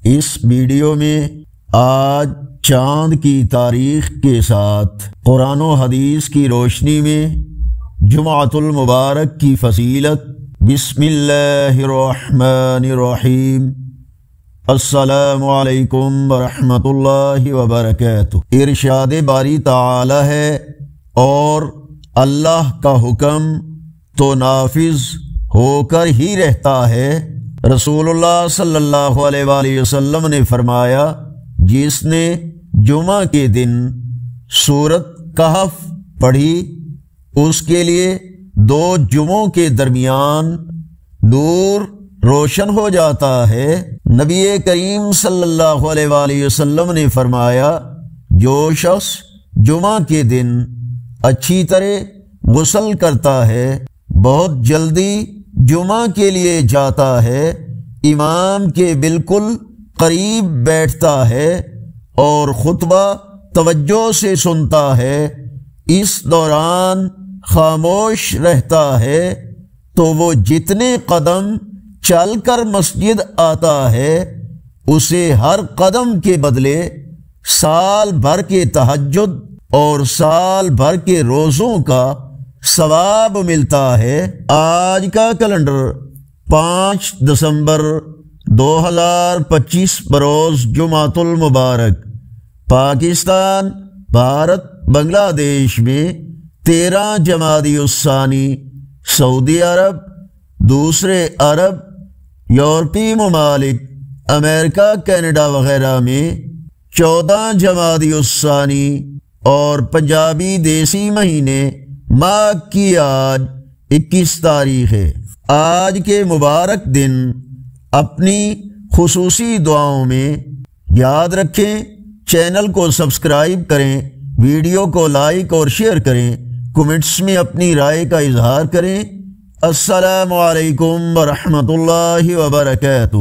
اس video میں آج چاند کی تاریخ کے ساتھ قرآن و حدیث کی روشنی میں جمعۃ المبارک کی فضیلت، بسم اللہ الرحمن الرحیم، السلام علیکم ورحمۃ اللہ وبرکاتہ۔ ارشاد باری تعالی ہے، اور اللہ کا حکم تو نافذ ہو کر ہی رہتا ہے۔ رسول اللہ صلی اللہ علیہ وآلہ وسلم نے فرمایا، جس نے جمعہ کے دن سورۃ کہف پڑھی، اس کے لیے 2 جمعوں کے درمیان نور روشن ہو جاتا ہے۔ نبی کریم صلی اللہ علیہ وآلہ وسلم نے فرمایا، جو شخص جمعہ کے دن اچھی طرح غسل کرتا ہے، بہت جلدی جمعہ کے لیے جاتا ہے، امام کے بالکل قریب بیٹھتا ہے اور خطبہ توجہ سے سنتا ہے، اس دوران خاموش رہتا ہے، تو وہ جتنے قدم چل کر مسجد آتا ہے، اسے ہر قدم کے بدلے سال بھر کے تہجد اور سال بھر کے روزوں کا ثواب ملتا ہے۔ آج کا کیلنڈر 5 دسمبر 2025 بروز جمعۃ المبارک، پاکستان، بھارت، بنگلہ دیش میں 13 جمادی الثانی، سعودی عرب، دوسرے عرب، یورپی ممالک، امریکہ، کینیڈا وغیرہ میں 14 جمادی الثانی، اور پنجابی دیسی مہینے ماہ کی آج 21 تاریخ ہے۔ آج کے مبارک دن اپنی خصوصی دعاؤں میں یاد رکھیں۔ چینل کو سبسکرائب کریں، ویڈیو کو لائک اور شیئر کریں، کمنٹس میں اپنی رائے کا اظہار کریں۔ السلام علیکم ورحمۃ اللہ وبرکاتہ۔